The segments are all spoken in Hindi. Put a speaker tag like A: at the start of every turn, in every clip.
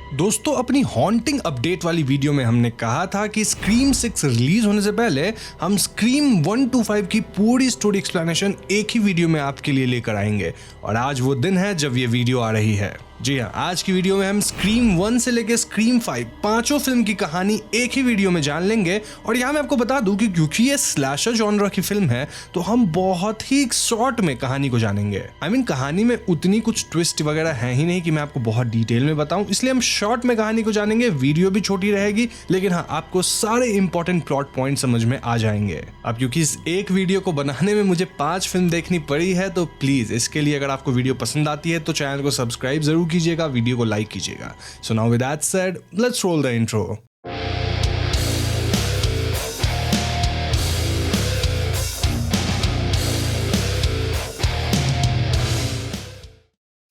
A: दोस्तों, अपनी हॉन्टिंग अपडेट वाली वीडियो में हमने कहा था कि स्क्रीम 6 रिलीज होने से पहले हम स्क्रीम 1 to 5 की पूरी स्टोरी एक्सप्लेनेशन एक ही वीडियो में आपके लिए लेकर आएंगे और आज वो दिन है जब ये वीडियो आ रही है। जी हाँ, आज की वीडियो में हम स्क्रीम 1 से लेकर स्क्रीम 5 पांचों फिल्म की कहानी एक ही वीडियो में जान लेंगे। और यहाँ मैं आपको बता दूं कि क्योंकि ये स्लैशर जॉनर की फिल्म है तो हम बहुत ही शॉर्ट में कहानी को जानेंगे। कहानी में उतनी कुछ ट्विस्ट वगैरह है ही नहीं कि मैं आपको बहुत डिटेल में बताऊं, इसलिए हम शॉर्ट में कहानी को जानेंगे। वीडियो भी छोटी रहेगी लेकिन हाँ, आपको सारे इंपॉर्टेंट प्लॉट पॉइंट समझ में आ जाएंगे। अब क्योंकि इस एक वीडियो को बनाने में मुझे 5 फिल्म देखनी पड़ी है तो प्लीज इसके लिए अगर आपको वीडियो पसंद आती है तो चैनल को सब्सक्राइब जरूर कीजिएगा, वीडियो को लाइक कीजिएगा। So now with that said, let's roll the intro.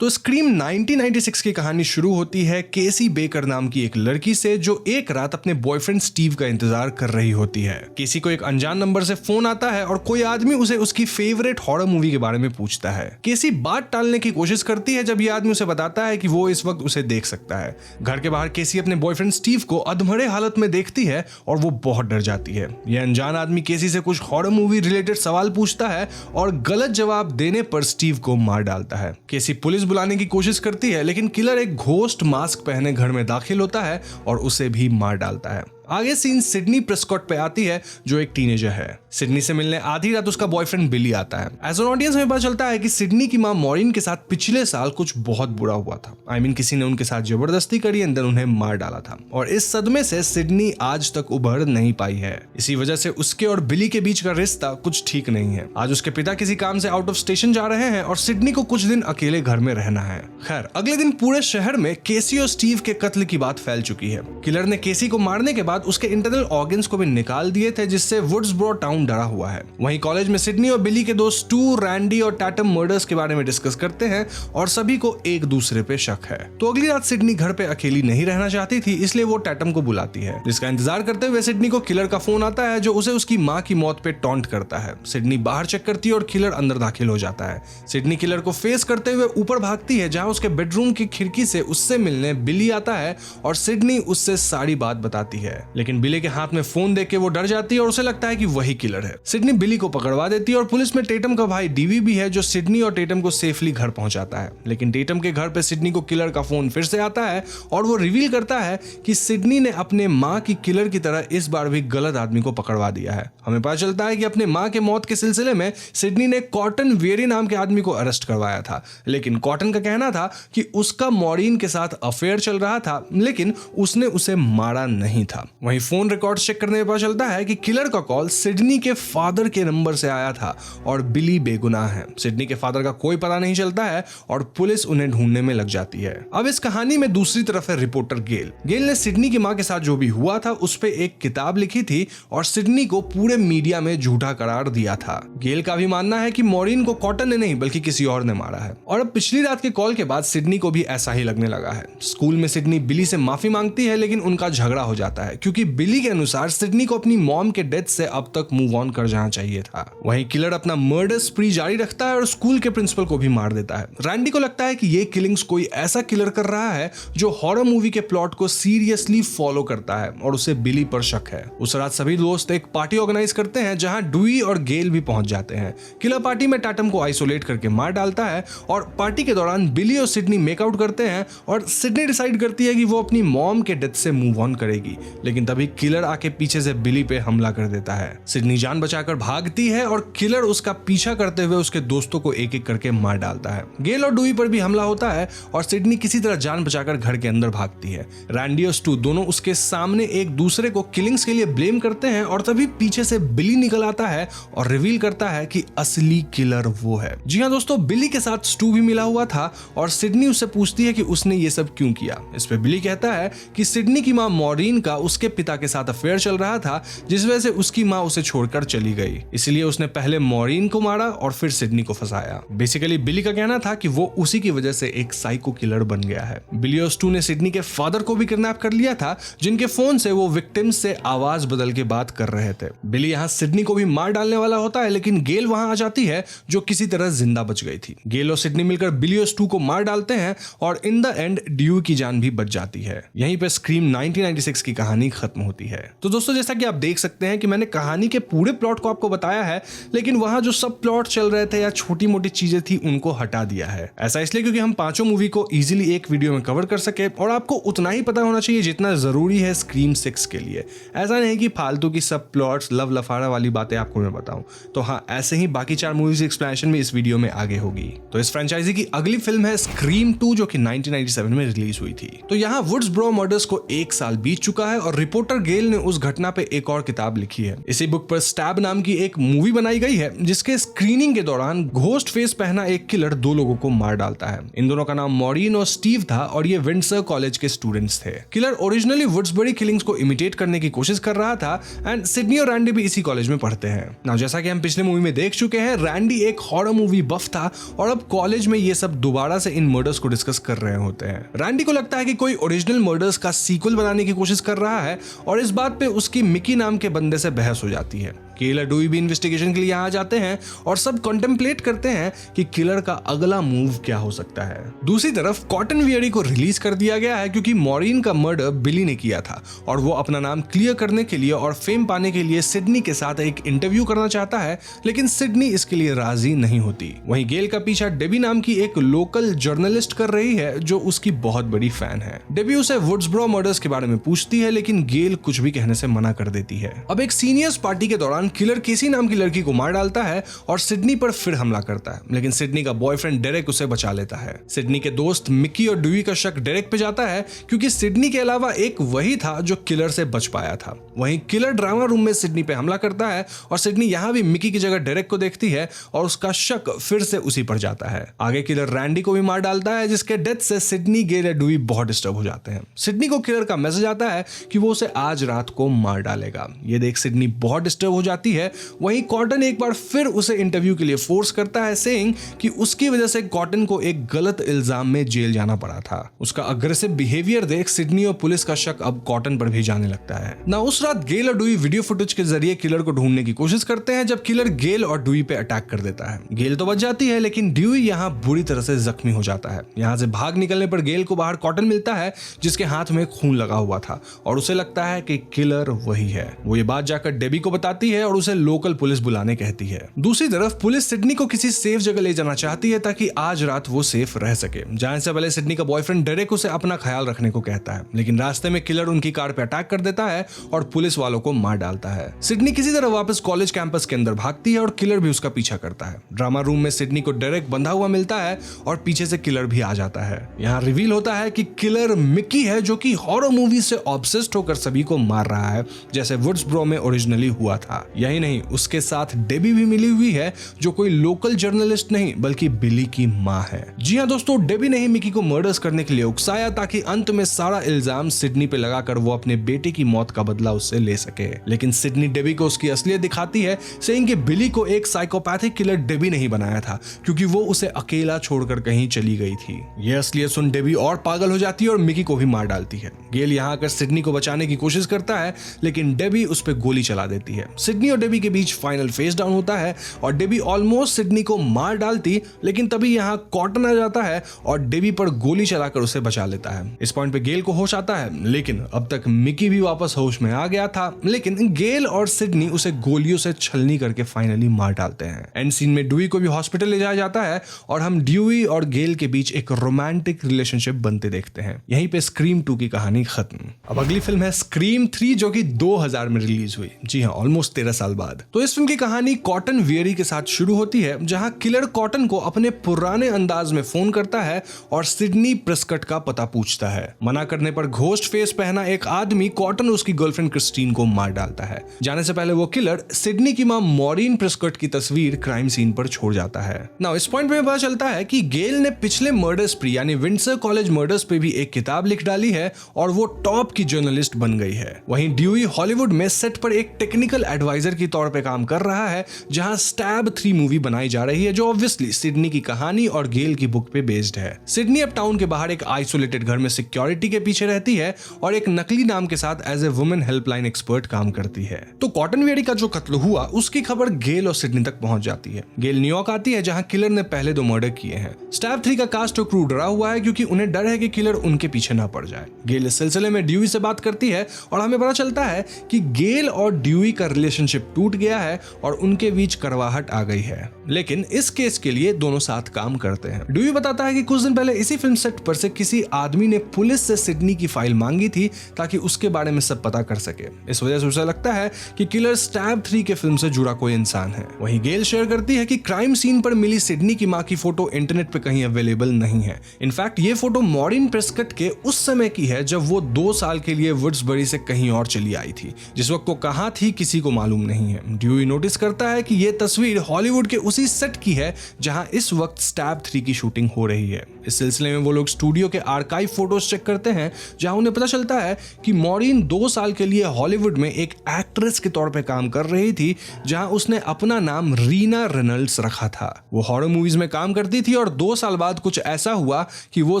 A: तो स्क्रीम 1996 की कहानी शुरू होती है केसी बेकर नाम की एक लड़की से जो एक रात अपने बॉयफ्रेंड स्टीव का इंतजार कर रही होती है। केसी को एक अनजान नंबर से फोन आता है और कोई आदमी उसे उसकी फेवरेट हॉरर मूवी के बारे में पूछता है। केसी बात टालने की कोशिश करती है जब ये आदमी उसे बताता है कि वो इस वक्त उसे देख सकता है। घर के बाहर केसी अपने बॉयफ्रेंड स्टीव को अधमरे हालत में देखती है और वो बहुत डर जाती है। यह अनजान आदमी केसी से कुछ हॉरर मूवी रिलेटेड सवाल पूछता है और गलत जवाब देने पर स्टीव को मार डालता है। केसी पुलिस बुलाने की कोशिश करती है लेकिन किलर एक घोस्ट मास्क पहने घर में दाखिल होता है और उसे भी मार डालता है। आगे सीन सिडनी प्रेस्कॉट पे आती है जो एक टीनेजर है। सिडनी से मिलने आधी रात उसका बॉयफ्रेंड बिली आता है। एज एन ऑडियंस हमें पता चलता है कि सिडनी की मां मॉरिन के साथ पिछले साल कुछ बहुत बुरा हुआ था। किसी ने उनके साथ जबरदस्ती करी एंड देन उन्हें मार डाला था और इस सदमे से सिडनी आज तक उभर नहीं पाई है। इसी वजह से उसके और बिली के बीच का रिश्ता कुछ ठीक नहीं है। आज उसके पिता किसी काम से आउट ऑफ स्टेशन जा रहे हैं और सिडनी को कुछ दिन अकेले घर में रहना है। खैर, अगले दिन पूरे शहर में केसी और स्टीव के कत्ल की बात फैल चुकी है। किलर ने केसी को मारने के बाद उसके इंटरनल ऑर्गन्स को भी निकाल दिए थे जिससे वुड्सब्रो टाउन डरा हुआ है। वहीं कॉलेज में सिडनी और बिली के दोस्त स्टू, रैंडी और टैटम मर्डर्स के बारे में डिस्कस करते हैं और सभी को एक दूसरे पे शक है। तो अगली रात सिडनी घर पे अकेली नहीं रहना चाहती थी, इसलिए वो टैटम को बुलाती है। जिसका इंतजार करते हुए सिडनी को किलर का फोन आता है जो उसे उसकी माँ की मौत पे टॉन्ट करता है। सिडनी बाहर चेक करती है और किलर अंदर दाखिल हो जाता है। सिडनी किलर को फेस करते हुए ऊपर भागती है जहाँ उसके बेडरूम की खिड़की से उससे मिलने बिली आता है और सिडनी उससे सारी बात बताती है। लेकिन बिली के हाथ में फोन देख के वो डर जाती है और उसे लगता है कि वही किलर है। सिडनी बिली को पकड़वा देती है और पुलिस में टेटम का भाई डीवी भी है जो सिडनी और टेटम को सेफली घर पहुंचाता है। लेकिन टेटम के घर पे सिडनी को किलर का फोन फिर से आता है और वो रिवील करता है कि सिडनी ने अपने माँ की किलर की तरह इस बार भी गलत आदमी को पकड़वा दिया है। हमें पता चलता है कि अपने माँ के मौत के सिलसिले में सिडनी ने कॉटन वेरी नाम के आदमी को अरेस्ट करवाया था। लेकिन कॉटन का कहना था कि उसका मॉरिन के साथ अफेयर चल रहा था लेकिन उसने उसे मारा नहीं था। वहीं फोन रिकॉर्ड चेक करने में पता चलता है कि किलर का कॉल सिडनी के फादर के नंबर से आया था और बिली बेगुनाह है। सिडनी के फादर का कोई पता नहीं चलता है और पुलिस उन्हें ढूंढने में लग जाती है। अब इस कहानी में दूसरी तरफ है रिपोर्टर गेल। गेल ने सिडनी की मां के साथ जो भी हुआ था उस पे एक किताब लिखी थी और सिडनी को पूरे मीडिया में झूठा करार दिया था। गेल का भी मानना है कि मॉरिन को कॉटन ने नहीं बल्कि किसी और ने मारा है। और अब पिछली रात के कॉल के बाद सिडनी को भी ऐसा ही लगने लगा है। स्कूल में सिडनी बिली से माफी मांगती है लेकिन उनका झगड़ा हो जाता है क्योंकि बिली के अनुसार सिडनी को अपनी मॉम के डेथ से अब तक मूव ऑन कर जाना चाहिए था। वहीं किलर अपना मर्डर स्प्री जारी रखता है और स्कूल के प्रिंसिपल को भी मार देता है। रैंडी को लगता है कि ये किलिंग्स कोई ऐसा किलर कर रहा है जो हॉरर मूवी के प्लॉट को सीरियसली फॉलो करता है और उसे बिली पर शक है। उस रात सभी दोस्त एक पार्टी ऑर्गेनाइज करते हैं जहां डुई और गेल भी पहुंच जाते हैं। किलर पार्टी में टैटम को आइसोलेट करके मार डालता है और पार्टी के दौरान बिली और सिडनी मेकआउट करते हैं और सिडनी डिसाइड करती है कि वो अपनी मॉम के डेथ से मूव ऑन करेगी। लेकिन तभी किलर आके पीछे से बिली पे हमला कर देता है। सिडनी जान बचाकर भागती है और किलर उसका पीछा करते हुए उसके दोस्तों को एक एक करके मार डालता है। गेल और डुई पर भी हमला होता है और सिडनी किसी तरह जान बचाकर घर के अंदर भागती है। रैंडी और स्टू दोनों उसके सामने एक दूसरे को किलिंग्स के लिए ब्लेम करते हैं और तभी पीछे से बिली निकल आता है और रिवील करता है कि असली किलर वो है। जी हाँ दोस्तों, बिली के साथ स्टू भी मिला हुआ था और सिडनी उससे पूछती है कि उसने ये सब क्यों किया। इस पे बिली कहता है कि सिडनी की मां मॉरिन का उसके उसके पिता के साथ अफेयर चल रहा था, जिस वजह से उसकी माँ उसे छोड़कर चली गई। इसलिए उसने पहले मॉरीन को मारा और फिर सिडनी को फंसाया। बेसिकली बिली का कहना था कि वो उसी की वजह से एक साइको किलर बन गया है। बिली और स्टू ने सिडनी के फादर को भी किडनैप कर लिया था, जिनके फोन से वो विक्टिम्स से आवाज बदल के बात कर रहे थे। बिली यहाँ सिडनी को भी मार डालने वाला होता है, लेकिन गेल वहां आ जाती है जो किसी तरह जिंदा बच गई थी। गेल और सिडनी मिलकर बिली और स्टू को मार डालते हैं और इन द एंड ड्यूई की जान भी बच जाती है। यहीं पे स्क्रीम 1996 की कहानी खत्म होती है। तो दोस्तों, जैसा कि आप देख सकते हैं कि मैंने कहानी के पूरे प्लॉट को आपको बताया है, लेकिन वहां जो सब प्लॉट चल रहे थे या छोटी मोटी चीजें थी उनको हटा दिया है। ऐसा इसलिए क्योंकि हम पांचों मूवी को इजीली एक वीडियो में कवर कर सके और आपको उतना ही पता होना चाहिए जितना जरूरी है स्क्रीम 6 के लिए। ऐसा नहीं कि फालतू की सब प्लॉट्स लव लफाड़ा वाली बातें आपको मैं बताऊं। तो हाँ, ऐसे ही बाकी 4 मूवीज एक्सप्लेनेशन में इस वीडियो में आगे होगी। तो इस फ्रेंचाइजी की अगली फिल्म है स्क्रीम 2, जो कि 1997 में रिलीज हुई थी। तो यहाँ वुड्सब्रो मर्डर्स को 1 साल बीत चुका है और रिपोर्टर गेल ने उस घटना पे एक और किताब लिखी है। इसी बुक पर स्टैब नाम की एक मूवी बनाई गई है, जिसके स्क्रीनिंग के दौरान घोस्ट फेस पहना एक किलर 2 लोगों को मार डालता है। इन दोनों का नाम मॉरीन और स्टीव था और ये विंडसर कॉलेज के स्टूडेंट्स थे। किलर ओरिजिनली वुड्सबरी किलिंग्स को इमिटेट करने की कोशिश कर रहा था एंड सिडनी और रैंडी भी इसी कॉलेज में पढ़ते हैं। नाउ जैसा कि हम पिछले मूवी में देख चुके हैं, रैंडी एक हॉरर मूवी बफ था और अब कॉलेज में ये सब दोबारा से इन मर्डर्स को डिस्कस कर रहे होते हैं। रैंडी को लगता है कि कोई ओरिजिनल मर्डर्स का सीक्वल बनाने की कोशिश कर रहा है और इस बात पे उसकी मिकी नाम के बंदे से बहस हो जाती है। किलर ड्यूई भी इन्वेस्टिगेशन के लिए आ जाते हैं और सब कॉन्टेम्पलेट करते हैं कि किलर का अगला मूव क्या हो सकता है। दूसरी तरफ कॉटन वियरी को रिलीज कर दिया गया है क्योंकि मॉरीन का मर्डर बिली ने किया था और वो अपना नाम क्लियर करने के लिए और फेम पाने के लिए सिडनी के साथ एक इंटरव्यू करना चाहता है, लेकिन सिडनी इसके लिए राजी नहीं होती। वहीं गेल का पीछा डेबी नाम की एक लोकल जर्नलिस्ट कर रही है जो उसकी बहुत बड़ी फैन है। डेबी उसे वुड्सब्रो मर्डर्स के बारे में पूछती है, लेकिन गेल कुछ भी कहने से मना कर देती है। अब एक सीनियर्स पार्टी के दौरान किलर केसी नाम की लड़की को मार डालता है और सिडनी पर फिर हमला करता है, लेकिन सिडनी का बॉयफ्रेंड डेरेक उसे बचा लेता है। सिडनी के दोस्त मिकी और ड्यूई का शक डेरेक पे जाता है क्योंकि सिडनी के अलावा एक वही था जो किलर से बच पाया था। वहीं किलर ड्रामा रूम में सिडनी पे हमला करता है और सिडनी यहां भी मिकी की जगह डेरेक को देखती है और उसका शक फिर से उसी पर जाता है। आगे किलर रैंडी को भी मार डालता है, जिसके डेथ से सिडनी, गेल और ड्यूई बहुत डिस्टर्ब हो जाते हैं। सिडनी को किलर का मैसेज आता है कि वो उसे आज रात को मार डालेगा। ये देख सिडनी बहुत डिस्टर्ब हो जाती है। वहीं कॉटन एक बार फिर उसे इंटरव्यू के लिए फोर्स करता है, सेइंग कि उसकी वजह से कॉटन को एक गलत इल्जाम में जेल जाना पड़ा था। उसका अग्रेसिव बिहेवियर देख सिडनी और पुलिस का शक अब कॉटन पर भी जाने लगता है। ना उस रात गेल और ड्यूई वीडियो फुटेज के जरिए किलर को ढूंढने की कोशिश करते हैं, जब किलर गेल और ड्यूई पे अटैक कर देता है। गेल तो बच जाती है, लेकिन ड्यूई यहाँ बुरी तरह से जख्मी हो जाता है। यहाँ से भाग निकलने पर गेल को बाहर कॉटन मिलता है, जिसके हाथ में खून लगा हुआ था और उसे लगता है कि किलर वही है। वो ये बात जाकर डेबी को बताती है और उसे लोकल पुलिस बुलाने कहती है। दूसरी तरफ पुलिस सिडनी को किसी सेफ जगह ले जाना चाहती है ताकि आज रात वो सेफ रह सके। जाने से पहले सिडनी का बॉयफ्रेंड डेरेक उसे अपना ख्याल रखने को कहता है, लेकिन रास्ते में किलर उनकी कार पे अटैक कर देता है और पुलिस वालों को मार डालता है। सिडनी किसी तरह वापस कॉलेज कैंपस के अंदर भागती है और किलर भी उसका पीछा करता है। ड्रामा रूम में सिडनी को डेरेक बंधा हुआ मिलता है और पीछे से किलर भी आ जाता है। यहाँ रिवील होता है कि किलर मिकी है, जो कि हॉरर मूवी से ऑब्सेस्ड होकर सभी को मार रहा है, जैसे वुड्सब्रो में ओरिजिनली हुआ था। यही नहीं, उसके साथ डेबी भी मिली हुई है, जो कोई लोकल जर्नलिस्ट नहीं बल्कि बिली की माँ है। जी हाँ दोस्तों, डेबी ने ही मिकी को मर्डर्स करने के लिए उकसाया ताकि अंत में सारा इल्जाम सिडनी पे लगाकर वो अपने बेटे की मौत का बदला उससे ले सके। लेकिन सिडनी डेबी को उसकी असलियत दिखाती है, सेइंग कि बिली को एक साइकोपैथिक किलर डेबी नहीं बनाया था क्योंकि वो उसे अकेला छोड़कर कहीं चली गई थी। ये असलियत सुन डेबी और पागल हो जाती है और मिकी को भी मार डालती है। गेल यहाँ आकर सिडनी को बचाने की कोशिश करता है, लेकिन डेबी उस पर गोली चला देती है। सिडनी और डेबी के बीच फाइनल फेस डाउन होता है और डेबी ऑलमोस्ट सिडनी को मार डालती, लेकिन तभी यहाँ कॉटन आ जाता है और डेबी पर गोली चलाकर उसे बचा लेता है। इस पॉइंट पे गेल को होश आता है, लेकिन अब तक मिकी भी वापस होश में आ गया था, लेकिन गेल और सिडनी उसे गोलियों से छलनी करके फाइनली मार डालते हैं। एंड सीन में ड्यूई को भी हॉस्पिटल ले जाया जाता है और हम ड्यूई और गेल के बीच एक रोमांटिक रिलेशनशिप बनते देखते हैं। यहीं पे स्क्रीम 2 की कहानी खत्म। अब अगली फिल्म है स्क्रीम 3, जो कि 2000 में रिलीज हुई। जी हाँ, ऑलमोस्ट 13 साल बाद। तो इस फिल्म की कहानी कॉटन वियरी के साथ शुरू होती है, जहां किलर कॉटन को अपने पुराने अंदाज में फोन करता है और सिडनी प्रेस्कट का पता पूछता है। मना करने पर घोस्ट फेस पहना एक आदमी कॉटन उसकी गर्लफ्रेंड क्रिस्टीन को मार डालता है। जाने से पहले वो किलर सिडनी की मां मॉरीन प्रेस्कट की तस्वीर क्राइम सीन पर छोड़ जाता है। नाउ इस पॉइंट पे पता चलता है कि गेल ने पिछले मर्डर स्प्री यानी विंडसर कॉलेज मर्डर्स पे भी एक किताब लिख डाली है और वो टॉप की जर्नलिस्ट बन गई है। वहीं ड्यूई हॉलीवुड में सेट पर एक टेक्निकल एडवाइजर की तौर पे काम कर रहा है, जहां स्टैब 3 मूवी बनाई जा रही है, जो ऑब्वियसली सिडनी की कहानी और गेल की बुक पे बेस्ड है। सिडनी अब टाउन के बाहर एक आइसोलेटेड घर में सिक्योरिटी के पीछे रहती है और एक नकली नाम के साथ as a women helpline expert काम करती है। तो कॉटन वियरी का जो कत्ल हुआ उसकी खबर गेल और सिडनी तक पहुंच जाती है। गेल न्यूयॉर्क आती है, जहां किलर ने पहले 2 मर्डर किए हैं। स्टैब 3 का कास्ट और क्रू डरा हुआ है क्योंकि उन्हें डर है कि किलर उनके पीछे ना पड़ जाए। गेल इस सिलसिले में ड्यूई से बात करती है और हमें पता चलता है कि गेल और ड्यूई का रिलेशनशिप टूट गया है और उनके बीच कड़वाहट आ गई है, लेकिन इस केस के लिए दोनों साथ काम करते हैं। ड्यूई बताता है कि कुछ दिन पहले इसी फिल्म सेट पर से किसी आदमी ने पुलिस से सिडनी की फाइल मांगी थी ताकि उसके बारे में सब पता कर सके। इस वजह से उसे लगता है कि किलर स्टैब 3 के फिल्म से जुड़ा कोई इंसान है। वहीं गेल शेयर करती है कि क्राइम सीन पर मिली सिडनी की मां की फोटो इंटरनेट पे कहीं अवेलेबल नहीं है। इनफैक्ट ये फोटो मॉरीन प्रेस्कट के उस समय की है जब वो 2 साल के लिए वुड्सबरी से कहीं और चली आई थी। जिस वक्त वो कहां थी किसी को मालूम नहीं है। ड्यूई नोटिस करता है कि ये तस्वीर हॉलीवुड के उसी सेट की है जहां इस वक्त स्टैब 3 की शूटिंग हो रही है। इस सिलसिले में वो लोग स्टूडियो के आर्काइव फोटोज चेक करते हैं, जहां उन्हें पता चलता है कि मॉरीन 2 साल के लिए हॉलीवुड में एक एक्ट्रेस के तौर पे काम कर रही थी, जहां उसने अपना नाम रीना रेनल्ड्स रखा था। वो हॉरर मूवीज में काम करती थी और 2 साल बाद कुछ ऐसा हुआ कि वो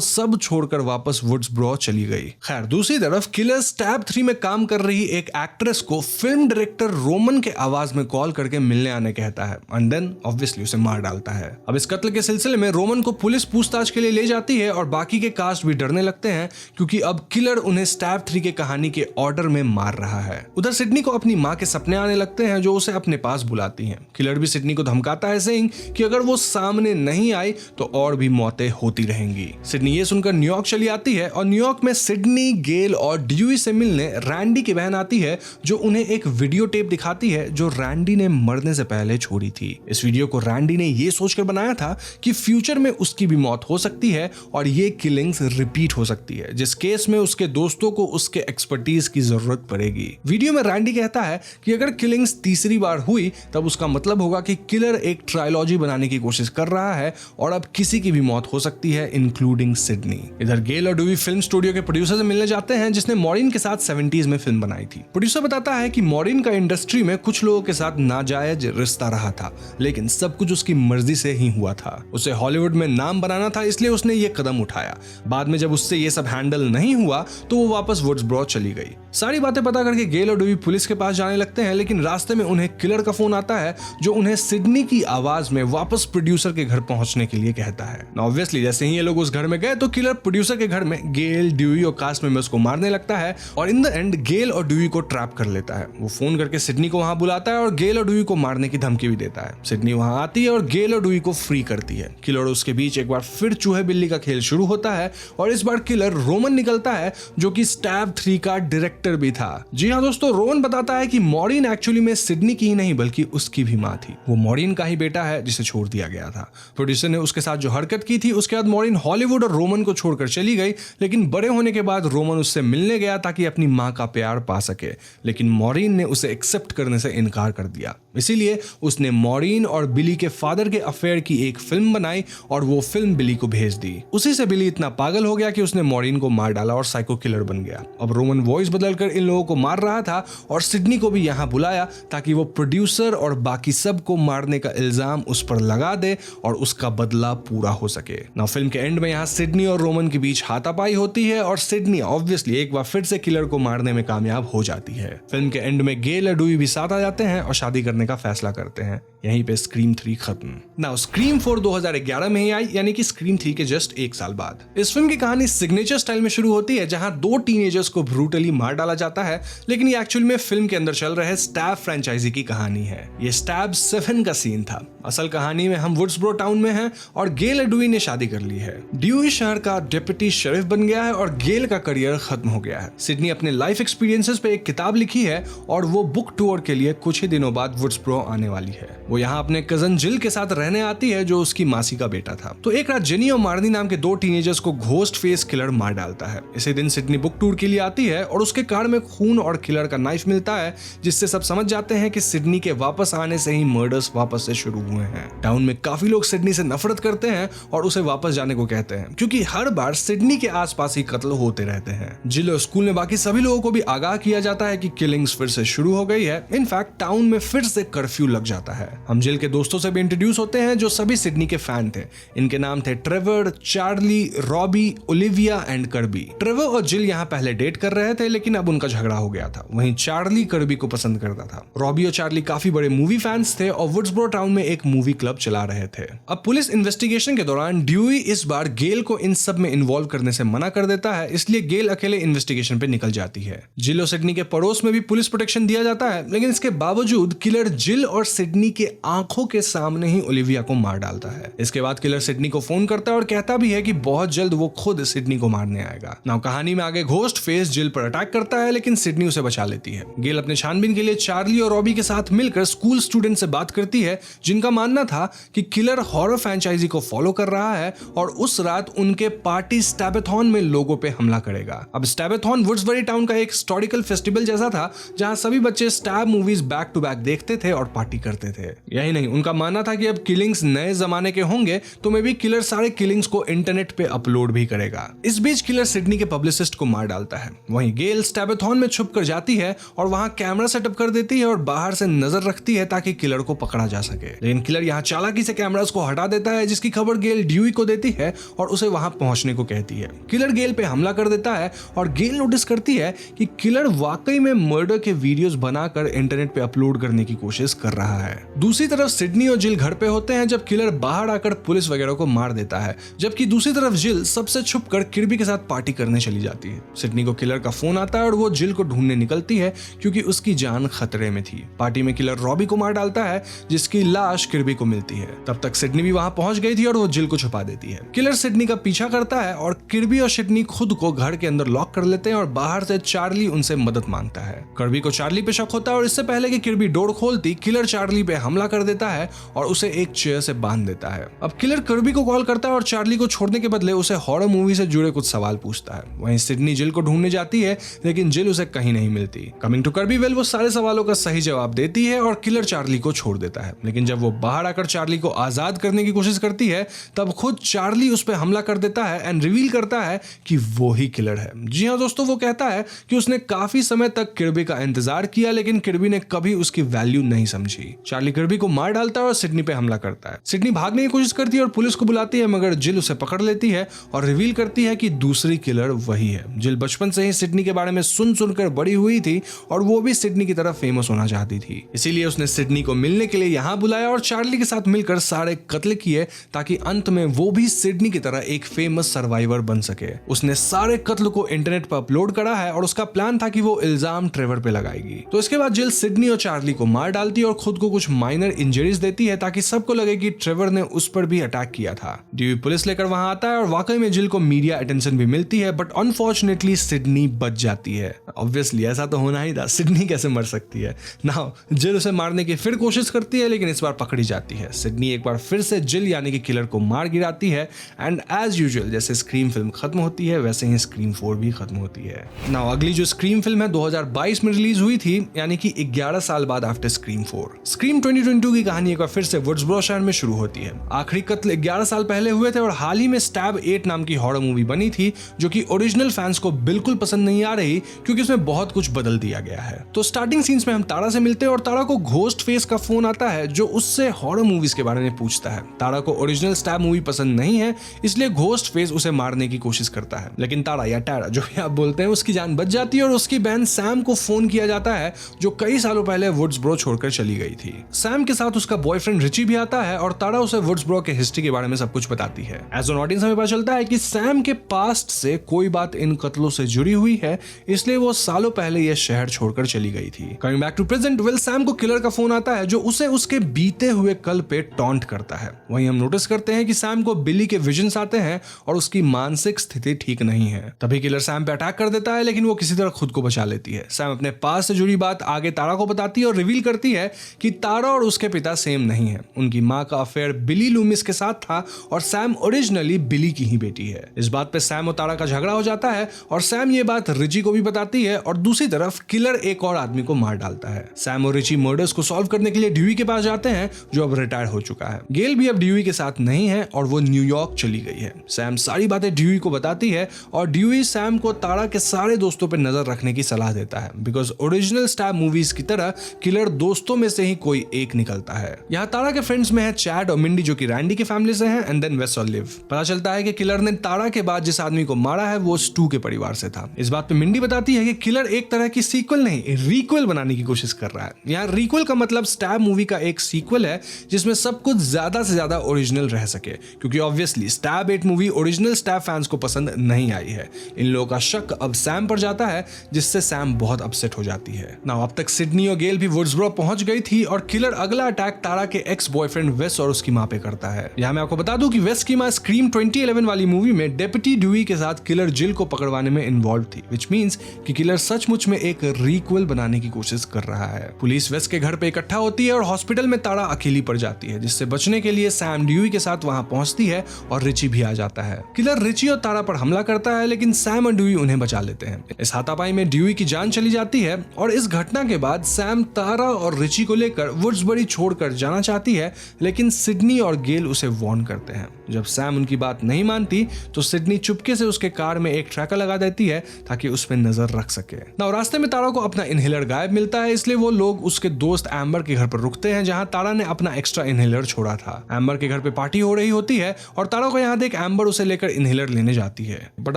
A: सब छोड़कर वापस वुड्सब्रो चली गई। खैर, दूसरी तरफ किलर स्टैब 3 में काम कर रही एक एक्ट्रेस को फिल्म डायरेक्टर रोमन के आवाज में कॉल करके मिलने आने कहता है एंड देन ऑब्वियसली उसे मार डालता है। अब इस कत्ल के सिलसिले में रोमन को पुलिस पूछताछ के लिए ले जाती है और बाकी के कास्ट भी डरने लगते हैं क्योंकि अब किलर उन्हें स्टैब 3 के कहानी के ऑर्डर में मार रहा है। उधर सिडनी को अपनी मां के सपने आने लगते हैं जो उसे अपने पास बुलाती हैं। किलर भी सिडनी को धमकाता है सेइंग कि अगर वो सामने नहीं आई तो और भी मौतें होती रहेंगी। सिडनी ये सुनकर न्यूयॉर्क चली आती है और न्यूयॉर्क में सिडनी, गेल और ड्यूई से मिलने रैंडी की बहन आती है, जो उन्हें एक वीडियो टेप दिखाती है जो रैंडी ने मरने से पहले छोड़ी थी। इस वीडियो को रैंडी ने ये सोचकर बनाया था कि फ्यूचर में उसकी भी मौत हो सकती है और ये किलिंग्स रिपीट हो सकती है, जिस केस में उसके दोस्तों को उसके एक्सपर्टीज की जरूरत पड़ेगी। वीडियो में रैंडी कहता है कि अगर किलिंग्स तीसरी बार हुई तब उसका मतलब होगा कि किलर एक ट्रायलॉजी बनाने की कोशिश कर रहा है और अब किसी की भी मौत हो सकती है, इंक्लूडिंग सिडनी। इधर गेल और ड्यूई फिल्म स्टूडियो के प्रोड्यूसर से मिलने जाते हैं जिसने मॉरीन के साथ 70s में फिल्म बनाई थी। प्रोड्यूसर बताता है कि मॉरीन का इंडस्ट्री में कुछ लोगों के साथ नाजायज रिश्ता रहा था, लेकिन सब कुछ उसकी मर्जी से ही हुआ था। उसे हॉलीवुड में नाम बनाना था, इसलिए उसने ये कदम उठाया। बाद में जब उससे ये सब हैंडल नहीं हुआ तो वो वापस वुड्सब्रो चली गई। सारी बातें पता करके गेल और ड्यूई पुलिस के पास जाने लगते हैं, लेकिन रास्ते में उन्हें किलर का फोन आता है जो उन्हें सिडनी की आवाज में वापस प्रोड्यूसर के घर पहुंचने के लिए कहता है। ऑब्वियसली जैसे ही ये लोग उस घर में गए तो किलर प्रोड्यूसर के घर में गेल, ड्यूई और कास्ट मेंबर्स को मारने लगता है और इन द एंड गेल और ड्यूई को ट्रैप कर लेता है। वो फोन करके सिडनी को वहां बुलाता है और गेल और ड्यूई को मारने की धमकी भी देता है। सिडनी वहां आती है और गेल और ड्यूई को फ्री करती है। किलर और उसके बीच एक बार फिर चूहे बिल्ली का खेल शुरू होता है और इस बार किलर रोमन निकलता है जो कि स्टैब 3 का डायरेक्टर भी था। जी हाँ दोस्तों, रोमन बताता है कि मॉरीन एक्चुअली में सिडनी की ही नहीं बल्कि उसकी भी मां थी। वो मॉरीन का ही बेटा है जिसे छोड़ दिया गया था। प्रोड्यूसर ने उसके साथ जो हरकत की थी उसके बाद मॉरीन हॉलीवुड और रोमन को छोड़कर चली गई, लेकिन बड़े होने के बाद रोमन उससे मिलने गया ताकि अपनी मां का प्यार पा सके, लेकिन मॉरीन ने उसे एक्सेप्ट करने से इनकार कर दिया। इसीलिए उसने मॉरीन और बिली के फादर के अफेयर की एक फिल्म बनाई और वो फिल्म बिली को भेज दी। उसी से बिली इतना पागल हो गया कि उसने मॉरीन को मार डाला और साइको किलर बन गया। अब रोमन वॉइस बदलकर इन लोगों को मार रहा था और सिडनी को भी यहां बुलाया ताकि वो प्रोड्यूसर और बाकी सब को मारने का इल्जाम उस पर लगा दे और उसका बदला पूरा हो सके। ना फिल्म के एंड में यहाँ सिडनी और रोमन के बीच हाथापाई होती है और सिडनी ऑब्वियसली एक बार फिर से किलर को मारने में कामयाब हो जाती है। फिल्म के एंड में गेल और ड्यूई भी साथ आ जाते हैं और शादी करने का फैसला करते हैं। यहीं पे स्क्रीम 3 खत्म। नाउ स्क्रीम 4 2011 में ही आई, यानी कि स्क्रीम 3 के जस्ट 1 साल बाद। इस फिल्म की कहानी सिग्नेचर स्टाइल में शुरू होती है जहां 2 टीनेजर्स को ब्रूटली मार डाला जाता है, लेकिन ये एक्चुअली में फिल्म के अंदर चल रहे स्टैब फ्रेंचाइजी की कहानी है। ये स्टैब 7 का सीन था। असल कहानी में हम वुड्सब्रो टाउन में हैं और गेल और ड्यूई ने शादी कर ली है। ड्यूई शहर का डिप्टी शेरिफ बन गया है और गेल का करियर खत्म हो गया है। सिडनी अपने लाइफ एक्सपीरियंसेस पे एक किताब लिखी है और वो बुक टू वुड्सबोरो के लिए कुछ ही दिनों बाद वुड्सबोरो आने वाली है। वो यहाँ अपने कजन जिल के साथ रहने आती है जो उसकी मासी का बेटा था। तो एक रात जेनी और मार्नी नाम के 2 टीनेजर्स को घोस्ट फेस किलर मार डालता है। इसी दिन सिडनी बुक टूर के लिए आती है और उसके कार में खून और किलर का नाइफ मिलता है, जिससे सब समझ जाते हैं कि सिडनी के वापस आने से ही मर्डर्स वापस से शुरू हुए हैं। टाउन में काफी लोग सिडनी से नफरत करते हैं और उसे वापस जाने को कहते हैं, क्योंकि हर बार सिडनी के आसपास ही कत्ल होते रहते हैं। जिल और स्कूल में बाकी सभी लोगों को भी आगाह किया जाता है कि किलिंग्स फिर से शुरू हो गई है। इनफैक्ट टाउन में फिर से कर्फ्यू लग जाता है। हम जिल के दोस्तों से भी इंट्रोड्यूस होते हैं जो सभी सिडनी के फैन थे। इनके नाम थे Trevor, Charlie, Robbie, Olivia and Kirby. Trevor और जिल यहाँ पहले डेट कर रहे थे, लेकिन अब उनका झगड़ा हो गया था। वहीं चार्ली कर्बी को पसंद करता था। रॉबी और चार्ली काफी बड़े मूवी फैंस थे और वुड्सबोरो टाउन में एक मूवी क्लब चला रहे थे। अब पुलिस इन्वेस्टिगेशन के दौरान ड्यूई इस बार गेल को इन सब में इन्वॉल्व करने से मना कर देता है, इसलिए गेल अकेले इन्वेस्टिगेशन पे निकल जाती है। जिल और सिडनी के पड़ोस में भी पुलिस प्रोटेक्शन दिया जाता है, लेकिन इसके बावजूद किलर जिल और सिडनी के आंखों के सामने ही ओलिविया को मार डालता है। इसके बाद किलर सिडनी को फोन करता है और कहता भी है कि बहुत जल्द वो खुद सिडनी को मारने आएगा। नाउ कहानी में आगे घोस्ट फेस जिल पर अटैक करता है, लेकिन सिडनी उसे बचा लेती है। गेल अपने छानबीन के लिए चार्ली और रॉबी के साथ मिलकर स्कूल स्टूडेंट से बात करती है, जिनका मानना था कि किलर हॉरर फ्रेंचाइजी को फॉलो कर रहा है और उस रात उनके पार्टी स्टैबाथॉन में लोगों पे हमला करेगा। अब स्टैबाथॉन वुड्सबरी टाउन का एक हिस्टोरिकल फेस्टिवल जैसा था, जहां सभी बच्चे Stab movies back to back देखते थे और पार्टी करते थे। यही नहीं, उनका मानना था कि अब किलिंग्स नए जमाने के होंगे तो मे बी किलर सारे किलिंग्स को इंटरनेट पे अपलोड भी करेगा। इस बीच किलर सिडनी के पब्लिसिस्ट को मार डालता है। वहीं गेल स्टैबाथॉन में छुप कर जाती है और वहां कैमरा सेटअप कर देती है और बाहर से नजर रखती है ताकि किलर को पकड़ा जा सके। लेकिन किलर यहाँ चालाकी से कैमरास को हटा देता है, जिसकी खबर गेल ड्यूई को देती है और उसे वहां पहुंचने को कहती है। किलर गेल पे हमला कर देता है और गेल नोटिस करती है कि किलर वाकई में मर्डर के वीडियोस बनाकर इंटरनेट पे अपलोड करने की कोशिश कर रहा है। दूसरी तरफ सिडनी और जिल घर पे होते हैं जब किलर बाहर आकर पुलिस वगैरह को मार देता है, जबकि दूसरी तरफ जिल सबसे छुपकर किर्बी के साथ पार्टी करने चली जाती है। सिडनी को किलर का फोन आता है और वो जिल को ढूंढने निकलती है क्योंकि उसकी जान खतरे में थी। पार्टी में किलर रॉबी को मार डालता है, जिसकी लाश किर्बी को मिलती है। तब तक सिडनी भी वहां पहुंच गई थी और वो जिल को छुपा देती है। किलर सिडनी का पीछा करता है और किर्बी और सिडनी खुद को घर के अंदर लॉक कर लेते हैं और बाहर से चार्ली उनसे मदद मांगता है। किर्बी को चार्ली पे शक होता है और इससे पहले कि किर्बी डोर खोलती, किलर चार्ली पे हमला कर देता है और उसे एक चेयर से बांध देता है। अब किलर किर्बी को कॉल करता है और चार्ली को छोड़ने के बदले उसे हॉरर मूवी से जुड़े कुछ सवाल पूछता है। वहीं सिडनी जिल को ढूंढने जाती है, लेकिन जिल उसे कहीं नहीं मिलती। कमिंग टू किर्बी, वेल वो सारे सवालों का सही जवाब देती है और किलर चार्ली को छोड़ देता है। लेकिन जब वो बाहर आकर चार्ली को आजाद करने की कोशिश करती है, तब खुद चार्ली उस पर हमला कर देता है एंड रिवील करता है कि वो ही किलर है। जी हाँ दोस्तों, वो कहता है कि उसने काफी समय तक किर्बी का इंतजार किया, लेकिन किर्बी ने कभी उसकी वैल्यू नहीं समझी। चार्ली किर्बी को मार डालता है और सिडनी पे हमला करता है। सिडनी भागने की कोशिश करती है और पुलिस को बुलाती है, मगर जिल उसे पकड़ लेती है और रिवील करती है कि दूसरी किलर वही है। जिल बचपन से ही सिडनी के बारे में सुन सुनकर बड़ी हुई थी और वो भी सिडनी की तरह फेमस होना चाहती थी, इसीलिए उसने सिडनी को मिलने के लिए यहाँ बुलाया और चार्ली के साथ मिलकर सारे कत्ल किए ताकि अंत में वो भी सिडनी की तरह एक फेमस सर्वाइवर बन सके। उसने सारे कत्ल को इंटरनेट पर अपलोड करा है और उसका प्लान था कि वो इल्जाम ट्रेवर पे लगाएगी। तो इसके बाद जिल सिडनी और चार्ली को मार डालती है और खुद को कुछ माइनर इंजरीज देती है ताकि सबको लगे कि ट्रेवर ने उस पर भी अटैक किया था। ड्यूई पुलिस लेकर वहां आता है और वाकई में जिल को मीडिया अटेंशन भी मिलती है, बट अनफॉर्चुनेटली सिडनी बच जाती है। ऑब्वियसली ऐसा तो होना ही था, सिडनी कैसे मर सकती है। नाउ जिल उसे मारने की फिर कोशिश करती है, लेकिन इस बार पकड़ी जाती है। सिडनी एक बार फिर से जिल यानी कि किलर को मार गिराती है एंड एज यूजुअल जैसे स्क्रीम फिल्म खत्म होती है वैसे ही स्क्रीम 4 भी खत्म होती है। नाउ अगली जो स्क्रीम फिल्म है 2022 में रिलीज हुई थी, यानी कि 11 साल बाद आफ्टर स्क्रीम 4। स्क्रीम 2022 की कहानी एक बार फिर से वुड्सबरो शहर में शुरू होती है। आखिरी कत्ल 11 साल पहले हुए थे और हाल ही में स्टैब 8 नाम की हॉरर मूवी बनी थी, जो कि ओरिजिनल फैंस को बिल्कुल पसंद नहीं आ रही क्योंकि उसमें बहुत कुछ बदल दिया गया है। तो स्टार्टिंग सीन्स में हम तारा से मिलते हैं और तारा को घोस्ट फेस का फोन आता है जो उससे हॉरर मूवीज के बारे में पूछता है। तारा को ओरिजिनल स्टैब मूवी पसंद नहीं है, इसलिए घोस्ट फेस उसे मारने की कोशिश करता है, लेकिन तारा या टैरा जो भी आप बोलते हैं उसकी जान बच जाती है और उसकी बहन सैम को फोन किया जाता है जो कई सालों पहले वुड्सबरो छोड़कर चली गई थी। सैम के साथ उसका बॉयफ्रेंड रिची भी आता है और तारा उसे वुड्सबरो के हिस्ट्री के बारे में सब कुछ बताती है। एज एन ऑडियंस हमें पता चलता है कि सैम के पास्ट से कोई बात इन कत्लों से जुड़ी हुई है, इसलिए वो सालों पहले यह शहर छोड़कर चली गई थी। Coming back to present, well Sam को किलर का फोन आता है जो उसे उसके बीते हुए कल पे टॉन्ट करता है। वहीं हम नोटिस करते हैं कि सैम को बिली के विजन्स आते हैं और उसकी मानसिक स्थिति ठीक नहीं है। तभी किलर सैम पे अटैक कर देता है, लेकिन वो किसी तरह खुद को बचा लेती है। सैम अपने पास से जुड़ी बात आगे जाके तारा को बताती है और रिवील करती है कि तारा और उसके पिता सेम नहीं है। उनकी माँ का अफेयर बिली लूमिस के साथ था और सैम ओरिजिनली बिली की ही बेटी है। इस बात पे सैम और तारा का झगड़ा हो जाता है और सैम ये बात रिची को भी बताती है और दूसरी तरफ किलर एक और आदमी को मार डालता है। सैम और रिची मर्डर्स को सॉल्व करने के लिए ड्यूई के पास जाते हैं जो अब रिटायर हो चुका है। गेल भी अब ड्यूई के साथ नहीं है और वो न्यूयॉर्क चली गई है। सैम सारी बातें ड्यूई को बताती है और ड्यूई सैम को तारा के सारे दोस्तों पर नजर रखने की सलाह देता है बिकॉज ओरिजिनल स्टैब मूवीज की तरह किलर दोस्तों में से ही कोई एक निकलता है। यहाँ तारा के फ्रेंड्स में है चैड और मिंडी जो कि रैंडी की फैमिली से हैं एंड देन वेस और लिव। पता चलता है कि किलर ने तारा के बाद जिस आदमी को मारा है वो स्टू के परिवार से था। इस बात पे मिंडी बताती है कि किलर एक तरह की सीक्वल नहीं रीक्वल बनाने की कोशिश कर रहा है। यहाँ रीक्वल का मतलब स्टैब मूवी का एक सीक्वल है जिसमें सब कुछ ज्यादा से ज्यादा ओरिजिनल रह सके क्योंकि obviously stab 8 movie original stab fans को पसंद नहीं आई है। इन लोगों का शक अब सैम पर जाता है जिससे सैम बहुत अपसेट हो जाती है। नाउ अब तक सिडनी और गेल भी वुड्सब्रो पहुंच गई थी और किलर अगला अटैक तारा के एक्स बॉयफ्रेंड वेस और उसकी मां पे करता है। यहाँ मैं आपको बता दूं कि वेस की मां स्क्रीम 2011 वाली मूवी में डेप्यूटी ड्यूई के साथ किलर जिल को पकड़वाने में इन्वॉल्व थी व्हिच मींस कि किलर सचमुच में एक रीक्वल बनाने की कोशिश कर रहा है। पुलिस वेस के घर पे इकट्ठा होती है और हॉस्पिटल में तारा अकेली पड़ जाती है जिससे बचने के लिए सैम ड्यूई के साथ वहां पहुंचती है और रिची भी आ जाता है। किलर रिची और तारा पर हमला करता है लेकिन सैम और ड्यूई उन्हें बचा लेते हैं। इस हाथापाई में ड्यूई की जान चली जाती है और इस घटना के बाद सैम तारा और रिची को लेकर वुड्सबरी छोड़कर जाना चाहती है लेकिन सिडनी और गेल उसे वार्न करते हैं। जब सैम उनकी बात नहीं मानती तो सिडनी चुपके से उसके कार में एक ट्रैकर लगा देती है ताकि उस पर नजर रख सके। ना रास्ते में तारा को अपना इनहेलर गायब मिलता है इसलिए वो लोग उसके दोस्त एम्बर के घर पर रुकते हैं जहां तारा ने अपना एक्स्ट्रा इनहेलर छोड़ा था। एम्बर के घर पे पार्टी हो रही होती है और तारा को यहाँ देख एम्बर उसे लेकर इनहेलर लेने जाती है बट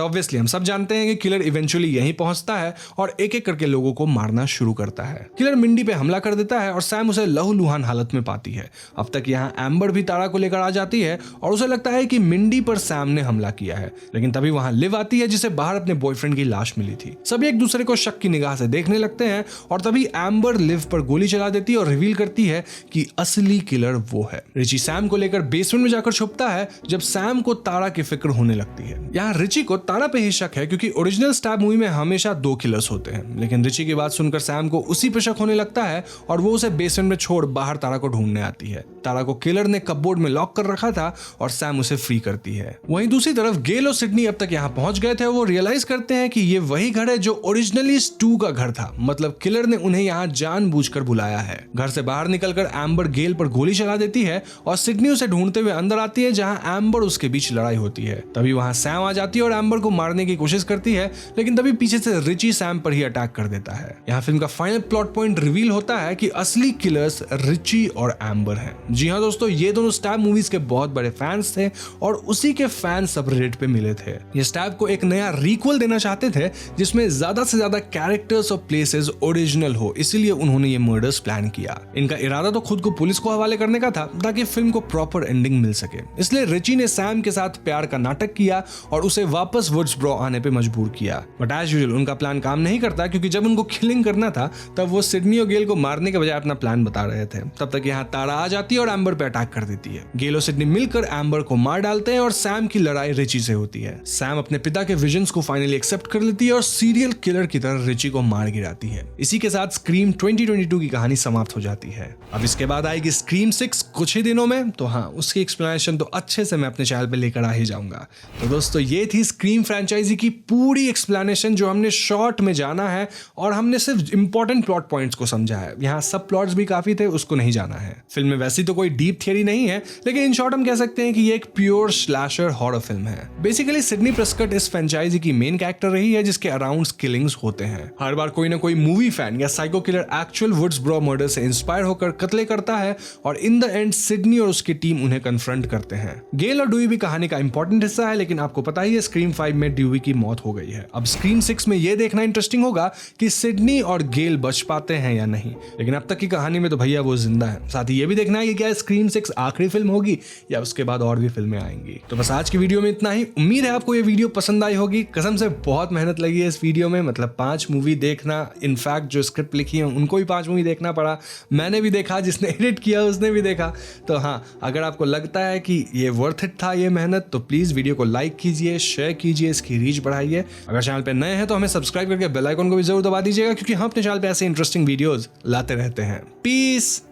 A: ऑब्वियसली हम सब जानते हैं कि किलर इवेंचुअली यहीं पहुंचता है और एक एक करके लोगों को मारना शुरू करता है। किलर मिंडी पे हमला कर देता है और सैम उसे लहूलुहान हालत में पाती है। अब तक यहाँ एम्बर भी तारा को लेकर आ जाती है और उसे लगता है कि मिंडी पर सैम ने हमला किया है लेकिन तभी वहां लिव आती है जिसे बाहर अपने बॉयफ्रेंड की लाश मिली थी। सभी एक दूसरे को शक की निगाह से देखने लगते हैं और तभी एम्बर लिव पर गोली चला देती है और रिवील करती है कि असली किलर वो है। रिची सैम को लेकर बेसमेंट में जाकर छुपता है जब सैम को तारा की फिक्र होने लगती है। यहाँ रिची को तारा पे ही शक है क्योंकि ओरिजिनल स्टैब मूवी में हमेशा 2 किलर्स होते हैं लेकिन रिची की बात सुनकर सैम को उसी पे शक होने लगता है और वो उसे बेसमेंट में छोड़ बाहर तारा को ढूंढने आती है। तारा को किलर ने कपबोर्ड में लॉक कर रखा था और सैम उसे फ्री करती है। वहीं दूसरी तरफ गेल और सिडनी अब तक यहाँ पहुंच गए थे। वो रियलाइज करते हैं कि ये वही घर है जो ओरिजिनली स्टू का घर था मतलब किलर ने उन्हें यहाँ जानबूझकर बुलाया है। घर से बाहर निकलकर एम्बर गेल पर गोली चला देती है और सिडनी उसे ढूंढते हुए अंदर आती है जहाँ एम्बर उसके बीच लड़ाई होती है। तभी वहां सैम आ जाती है और एम्बर को मारने की कोशिश करती है लेकिन तभी पीछे से रिची सैम पर ही अटैक कर देता है। यहाँ फिल्म का फाइनल प्लॉट पॉइंट रिवील होता है कि असली किलर्स रिची और एम्बर हैं। जी हाँ दोस्तों, ये दोनों स्टैब मूवीज के बहुत बड़े फैंस थे और उसी के फैन सबरेडिट पे मिले थे। ये स्टैब को एक नया रीक्वल देना चाहते थे जिसमें ज्यादा से ज्यादा कैरेक्टर्स और प्लेसेस ओरिजिनल हो, इसीलिए उन्होंने ये मर्डर्स प्लान किया। इनका इरादा तो खुद को पुलिस को हवाले करने का था ताकि फिल्म को प्रॉपर एंडिंग मिल सके। इसलिए रिची ने सैम के साथ प्यार का नाटक किया और उसे वापस वुड्सब्रो आने पे मजबूर किया बट एज यूजुअल उनका प्लान काम नहीं करता क्योंकि जब उनको किलिंग करना था तब वो सिडनी और गेल को मारने के बजाय अपना प्लान बता रहे थे। तब तक यहाँ तारा आ जाती है और एम्बर पे अटैक कर देती है। गेल और सिडनी मिलकर एम्बर को मार डालते हैं और सैम की लड़ाई रिची से होती है। सैम अपने पिता के विजन्स को फाइनली एक्सेप्ट कर लेती है और सीरियल किलर की तरह रिची को मार गिराती है। इसी के साथ स्क्रीम 2022 की कहानी समाप्त हो जाती है। अब इसके बाद आएगी स्क्रीम 6 कुछ ही दिनों में, तो हाँ उसकी एक्सप्लेनेशन तो अच्छे से मैं अपने चैनल पे लेकर आ ही जाऊंगा। तो दोस्तों ये थी स्क्रीम फ्रेंचाइजी की पूरी एक्सप्लेनेशन जो हमने शॉर्ट में जाना है और हमने सिर्फ इंपॉर्टेंट प्लॉट पॉइंट्स को समझा है। यहाँ सब प्लॉट्स भी काफी थे, उसको नहीं जाना है। फिल्म में वैसी तो कोई डीप थियरी नहीं है लेकिन इन शॉर्ट हम कह सकते हैं कि ये एक प्योर स्लैशर हॉरर फिल्म है। बेसिकली सिडनी प्रेस्कॉट इस फ्रेंचाइजी की मेन कैरेक्टर रही है जिसके अराउंड किलिंग्स होते हैं। हर बार कोई ना कोई मूवी फैन या साइको किलर एक्चुअल वुड्सब्रो मर्डर से इंस्पायर होकर कत्ले करता है और इन द एंड सिडनी और उसकी टीम उन्हें कन्फ्रंट करते हैं। गेल और ड्यूई भी कहानी का इंपॉर्टेंट हिस्सा है लेकिन आपको पता ही है स्क्रीम 5 में ड्यूई की मौत हो गई है। अब स्क्रीम 6 में यह देखना इंटरेस्टिंग होगा कि सिडनी और गेल बच पाते हैं या नहीं, लेकिन अब तक की कहानी में तो भैया वो जिंदा है। साथ ही ये भी देखना है कि क्या स्क्रीम 6 आखिरी फिल्म होगी या उसके बाद और भी फिल्में आएंगी। तो बस आज की वीडियो में इतना ही। उम्मीद है आपको ये वीडियो पसंद आई होगी। कसम से बहुत मेहनत लगी है इस वीडियो में, मतलब 5 मूवी देखना, इनफैक्ट जो स्क्रिप्ट लिखी है उनको भी 5 मूवी देखना पड़ा। मैंने भी देखा, जिसने एडिट किया उसने भी देखा। तो हाँ, अगर आपको लगता है कि ये वर्थ इट था ये मेहनत तो प्लीज वीडियो को लाइक कीजिए, शेयर कीजिए, इसकी रीच बढ़ाइए। अगर चैनल पे नए हैं तो हमें सब्सक्राइब करके बेल आइकन को भी जरूर दबा दीजिएगा क्योंकि हम अपने चैनल पे ऐसे ऐसे इंटरेस्टिंग वीडियोस लाते रहते हैं। पीस।